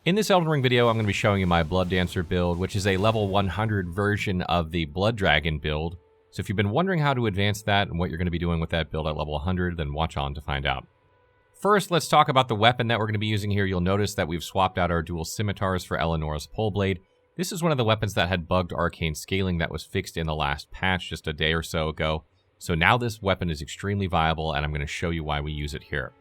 In this Elden Ring video, I'm going to be showing you my Blood Dancer build, which is a level 100 version of the Blood Dragon build. So if you've been wondering how to advance that and what you're going to be doing with that build at level 100, then watch on to find out. First, let's talk about the weapon that we're going to be using here. You'll notice that we've swapped out our dual scimitars for Eleonora's Poleblade. This is one of the weapons that had bugged arcane scaling that was fixed in the last patch just a day or so ago. So now this weapon is extremely viable, and I'm going to show you why we use it here.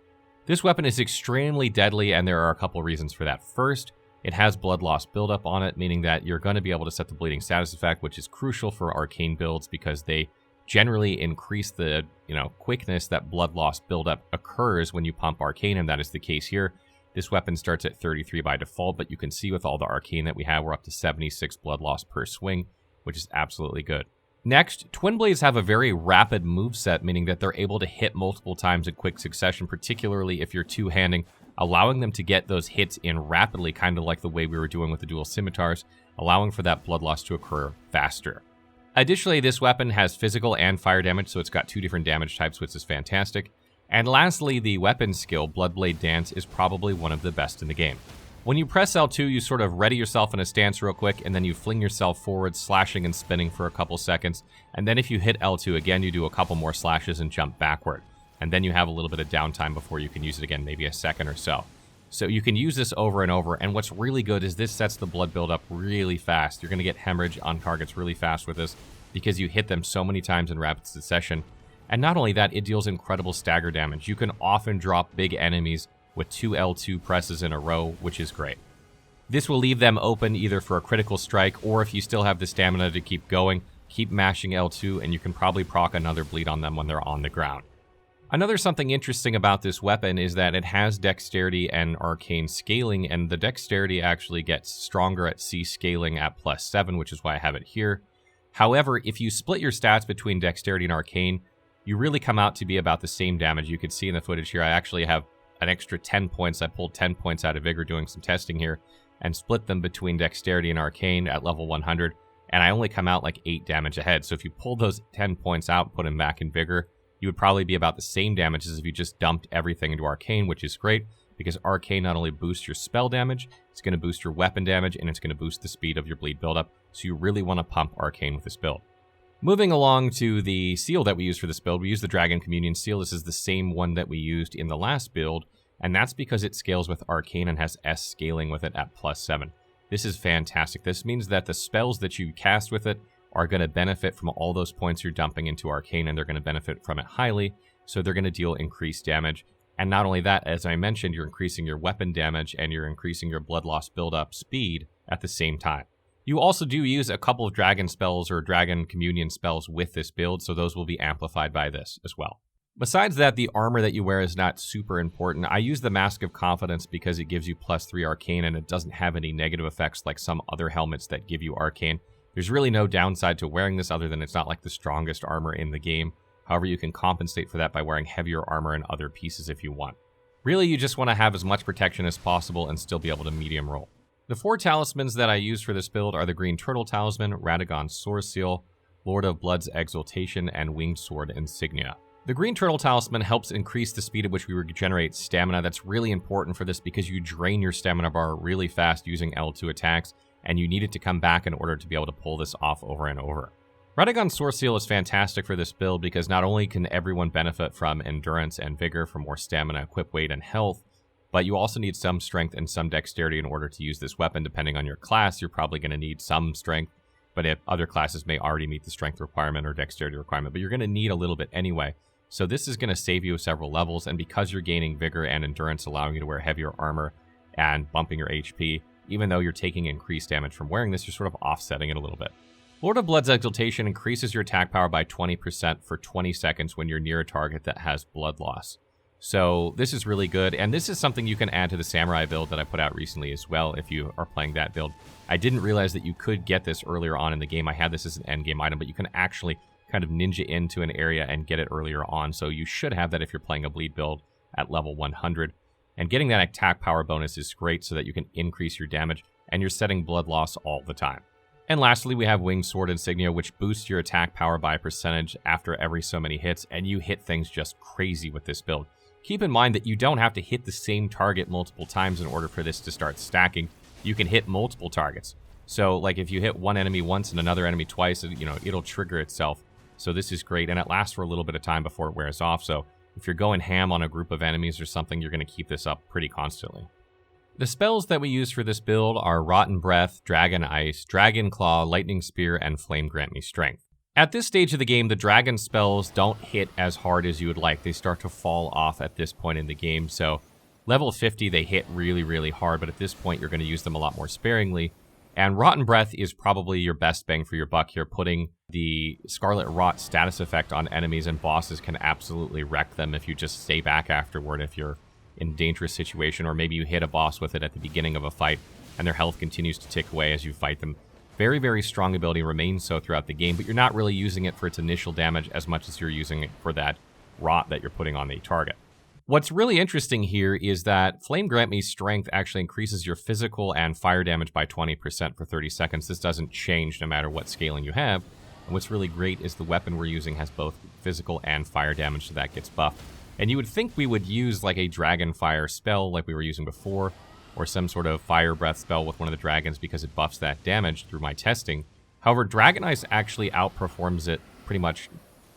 This weapon is extremely deadly, and there are a couple reasons for that. First, it has blood loss buildup on it, meaning that you're going to be able to set the bleeding status effect, which is crucial for arcane builds because they generally increase the quickness that blood loss buildup occurs when you pump arcane, and that is the case here. This weapon starts at 33 by default, but you can see with all the arcane that we have, we're up to 76 blood loss per swing, which is absolutely good. Next, Twinblades have a very rapid moveset, meaning that they're able to hit multiple times in quick succession, particularly if you're two-handing, allowing them to get those hits in rapidly, kind of like the way we were doing with the dual scimitars, allowing for that blood loss to occur faster. Additionally, this weapon has physical and fire damage, so it's got two different damage types, which is fantastic. And lastly, the weapon skill, Bloodblade Dance, is probably one of the best in the game. When you press L2, you sort of ready yourself in a stance real quick, and then you fling yourself forward, slashing and spinning for a couple seconds. And then if you hit L2 again, you do a couple more slashes and jump backward. And then you have a little bit of downtime before you can use it again, maybe a second or so. So you can use this over and over, and what's really good is this sets the blood buildup really fast. You're going to get hemorrhage on targets really fast with this because you hit them so many times in rapid succession. And not only that, it deals incredible stagger damage. You can often drop big enemies with 2 L2 presses in a row, which is great. This will leave them open either for a critical strike, or if you still have the stamina to keep going, keep mashing L2, and you can probably proc another bleed on them when they're on the ground. Another something interesting about this weapon is that it has dexterity and arcane scaling, and the dexterity actually gets stronger at C scaling at +7, which is why I have it here. However, if you split your stats between dexterity and arcane, you really come out to be about the same damage. You can see in the footage here, I actually have an extra 10 points. I pulled 10 points out of Vigor doing some testing here and split them between Dexterity and Arcane at level 100, and I only come out like 8 damage ahead. So if you pull those 10 points out and put them back in Vigor, you would probably be about the same damage as if you just dumped everything into Arcane, which is great because Arcane not only boosts your spell damage, it's going to boost your weapon damage, and it's going to boost the speed of your bleed buildup, so you really want to pump Arcane with this build. Moving along to the seal that we use for this build, we use the Dragon Communion seal. This is the same one that we used in the last build, and that's because it scales with Arcane and has S scaling with it at +7. This is fantastic. This means that the spells that you cast with it are going to benefit from all those points you're dumping into Arcane, and they're going to benefit from it highly, so they're going to deal increased damage. And not only that, as I mentioned, you're increasing your weapon damage and you're increasing your blood loss buildup speed at the same time. You also do use a couple of dragon spells or dragon communion spells with this build, so those will be amplified by this as well. Besides that, the armor that you wear is not super important. I use the Mask of Confidence because it gives you +3 arcane and it doesn't have any negative effects like some other helmets that give you arcane. There's really no downside to wearing this other than it's not like the strongest armor in the game. However, you can compensate for that by wearing heavier armor and other pieces if you want. Really, you just want to have as much protection as possible and still be able to medium roll. The 4 talismans that I use for this build are the Green Turtle Talisman, Radagon's Sword Seal, Lord of Blood's Exaltation, and Winged Sword Insignia. The Green Turtle Talisman helps increase the speed at which we regenerate stamina. That's really important for this because you drain your stamina bar really fast using L2 attacks, and you need it to come back in order to be able to pull this off over and over. Radagon's Sword Seal is fantastic for this build because not only can everyone benefit from endurance and vigor for more stamina, equip weight, and health, but you also need some strength and some dexterity in order to use this weapon. Depending on your class, you're probably going to need some strength, but if other classes may already meet the strength requirement or dexterity requirement, but you're going to need a little bit anyway. So this is going to save you several levels, and because you're gaining vigor and endurance, allowing you to wear heavier armor and bumping your HP, even though you're taking increased damage from wearing this, you're sort of offsetting it a little bit. Lord of Blood's Exaltation increases your attack power by 20% for 20 seconds when you're near a target that has blood loss. So this is really good, and this is something you can add to the Samurai build that I put out recently as well if you are playing that build. I didn't realize that you could get this earlier on in the game. I had this as an endgame item, but you can actually kind of ninja into an area and get it earlier on, so you should have that if you're playing a bleed build at level 100. And getting that attack power bonus is great so that you can increase your damage, and you're setting blood loss all the time. And lastly, we have Winged Sword Insignia, which boosts your attack power by a percentage after every so many hits, and you hit things just crazy with this build. Keep in mind that you don't have to hit the same target multiple times in order for this to start stacking. You can hit multiple targets. So, like, if you hit one enemy once and another enemy twice, it'll trigger itself. So this is great, and it lasts for a little bit of time before it wears off. So if you're going ham on a group of enemies or something, you're going to keep this up pretty constantly. The spells that we use for this build are Rotten Breath, Dragon Ice, Dragon Claw, Lightning Spear, and Flame Grant Me Strength. At this stage of the game, the dragon spells don't hit as hard as you would like. They start to fall off at this point in the game. So level 50, they hit really, really hard, but at this point, you're going to use them a lot more sparingly. And Rotten Breath is probably your best bang for your buck here. Putting the Scarlet Rot status effect on enemies and bosses can absolutely wreck them if you just stay back afterward if you're in a dangerous situation, or maybe you hit a boss with it at the beginning of a fight and their health continues to tick away as you fight them. Very, very strong ability, remains so throughout the game, but you're not really using it for its initial damage as much as you're using it for that rot that you're putting on the target. What's really interesting here is that Flame Grant Me Strength actually increases your physical and fire damage by 20% for 30 seconds. This doesn't change no matter what scaling you have. And what's really great is the weapon we're using has both physical and fire damage, so that gets buffed. And you would think we would use like a Dragon Fire spell like we were using before, or some sort of Fire Breath spell with one of the dragons because it buffs that damage through my testing. However, Dragon Ice actually outperforms it pretty much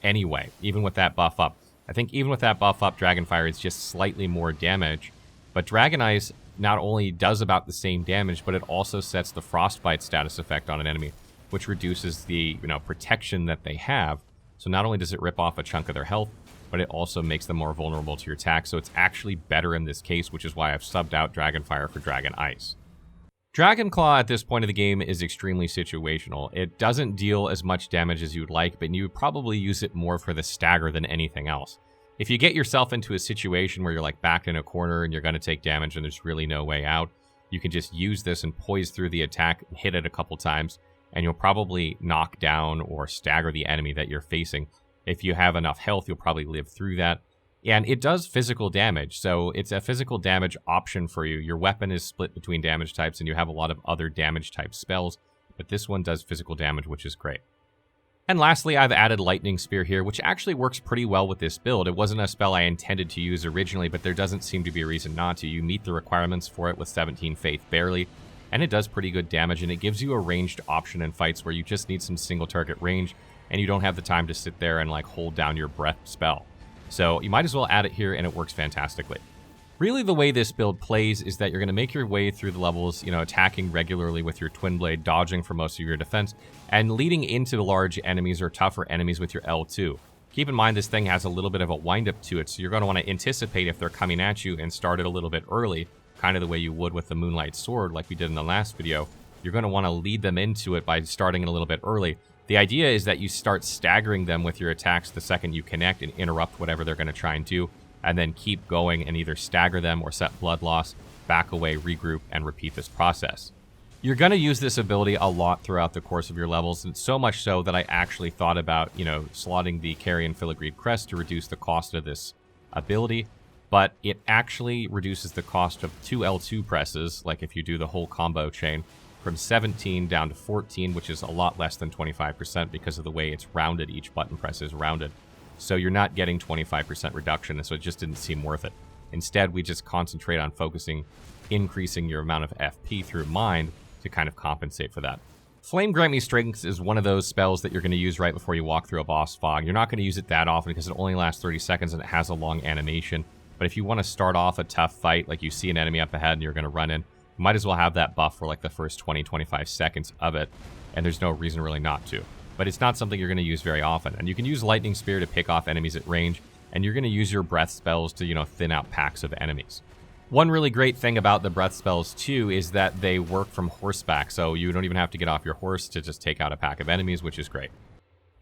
anyway, even with that buff up. I think even with that buff up, Dragonfire is just slightly more damage. But Dragon Ice not only does about the same damage, but it also sets the Frostbite status effect on an enemy, which reduces the protection that they have. So not only does it rip off a chunk of their health, but it also makes them more vulnerable to your attack. So it's actually better in this case, which is why I've subbed out Dragonfire for Dragon Ice. Dragon Claw at this point of the game is extremely situational. It doesn't deal as much damage as you would like, but you would probably use it more for the stagger than anything else. If you get yourself into a situation where you're like backed in a corner and you're going to take damage and there's really no way out, you can just use this and poise through the attack, hit it a couple times, and you'll probably knock down or stagger the enemy that you're facing. If you have enough health, you'll probably live through that. And it does physical damage, so it's a physical damage option for you. Your weapon is split between damage types, and you have a lot of other damage type spells, but this one does physical damage, which is great. And lastly, I've added Lightning Spear here, which actually works pretty well with this build. It wasn't a spell I intended to use originally, but there doesn't seem to be a reason not to. You meet the requirements for it with 17 Faith barely, and it does pretty good damage, and it gives you a ranged option in fights where you just need some single target range, and you don't have the time to sit there and like hold down your breath spell. So you might as well add it here, and it works fantastically. Really, the way this build plays is that you're going to make your way through the levels, attacking regularly with your Twinblade, dodging for most of your defense, and leading into the large enemies or tougher enemies with your L2. Keep in mind this thing has a little bit of a wind-up to it, so you're going to want to anticipate if they're coming at you and start it a little bit early, kind of the way you would with the Moonlight Sword like we did in the last video. You're going to want to lead them into it by starting it a little bit early. The idea is that you start staggering them with your attacks the second you connect and interrupt whatever they're going to try and do, and then keep going and either stagger them or set blood loss, back away, regroup, and repeat this process. You're going to use this ability a lot throughout the course of your levels, and so much so that I actually thought about, slotting the Carrion Filigreed Crest to reduce the cost of this ability, but it actually reduces the cost of 2 L2 presses, like if you do the whole combo chain, from 17 down to 14, which is a lot less than 25% because of the way it's rounded. Each button press is rounded. So you're not getting 25% reduction, and so it just didn't seem worth it. Instead, we just concentrate on increasing your amount of FP through Mind to kind of compensate for that. Flame Grant Me Strength is one of those spells that you're going to use right before you walk through a boss fog. You're not going to use it that often because it only lasts 30 seconds and it has a long animation. But if you want to start off a tough fight, like you see an enemy up ahead and you're going to run in, you might as well have that buff for like the first 20-25 seconds of it, and there's no reason really not to. But it's not something you're going to use very often. And you can use Lightning Spear to pick off enemies at range, and you're going to use your breath spells to, thin out packs of enemies. One really great thing about the breath spells, too, is that they work from horseback, so you don't even have to get off your horse to just take out a pack of enemies, which is great.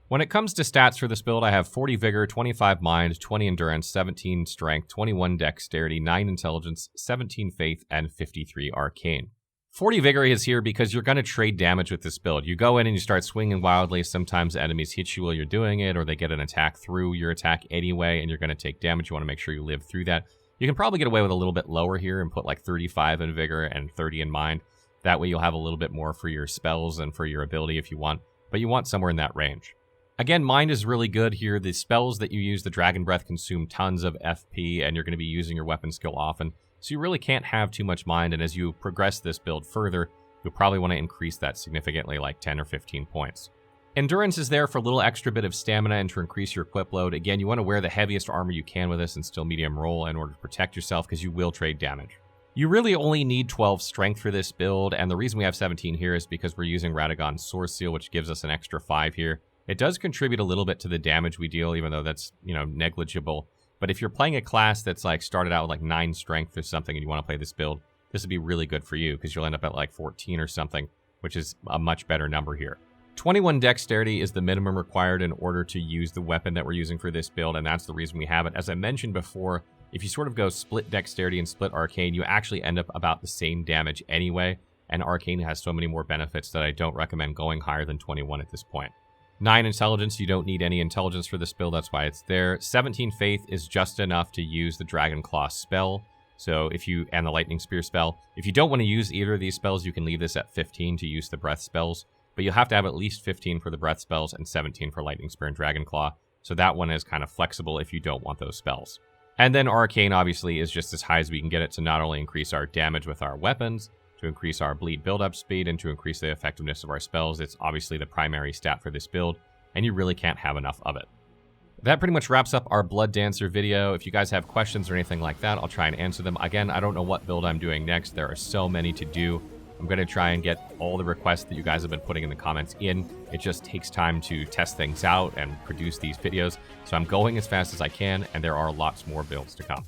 When it comes to stats for this build, I have 40 Vigor, 25 Mind, 20 Endurance, 17 Strength, 21 Dexterity, 9 Intelligence, 17 Faith, and 53 Arcane. 40 Vigor is here because you're going to trade damage with this build. You go in and you start swinging wildly. Sometimes enemies hit you while you're doing it, or they get an attack through your attack anyway, and you're going to take damage. You want to make sure you live through that. You can probably get away with a little bit lower here and put like 35 in Vigor and 30 in Mind. That way you'll have a little bit more for your spells and for your ability if you want, but you want somewhere in that range. Again, Mind is really good here. The spells that you use, the Dragon Breath, consume tons of FP, and you're going to be using your weapon skill often. So you really can't have too much Mind, and as you progress this build further, you'll probably want to increase that significantly, like 10 or 15 points. Endurance is there for a little extra bit of stamina and to increase your equip load. Again, you want to wear the heaviest armor you can with this and still medium roll in order to protect yourself, because you will trade damage. You really only need 12 strength for this build, and the reason we have 17 here is because we're using Radagon's Source Seal, which gives us an extra 5 here. It does contribute a little bit to the damage we deal, even though that's, negligible. But if you're playing a class that's like started out with like 9 strength or something and you want to play this build, this would be really good for you because you'll end up at like 14 or something, which is a much better number here. 21 dexterity is the minimum required in order to use the weapon that we're using for this build, and that's the reason we have it. As I mentioned before, if you sort of go split dexterity and split arcane, you actually end up about the same damage anyway, and arcane has so many more benefits that I don't recommend going higher than 21 at this point. 9 intelligence, you don't need any intelligence for this build, that's why it's there. 17 faith is just enough to use the Dragon Claw spell, and the Lightning Spear spell. If you don't want to use either of these spells, you can leave this at 15 to use the breath spells, but you'll have to have at least 15 for the breath spells and 17 for Lightning Spear and Dragon Claw, so that one is kind of flexible if you don't want those spells. And then arcane obviously is just as high as we can get it to not only increase our damage with our weapons, to increase our bleed build-up speed, and to increase the effectiveness of our spells. It's obviously the primary stat for this build, and you really can't have enough of it. That pretty much wraps up our Blood Dancer video. If you guys have questions or anything like that, I'll try and answer them. Again, I don't know what build I'm doing next. There are so many to do. I'm going to try and get all the requests that you guys have been putting in the comments in. It just takes time to test things out and produce these videos. So I'm going as fast as I can, and there are lots more builds to come.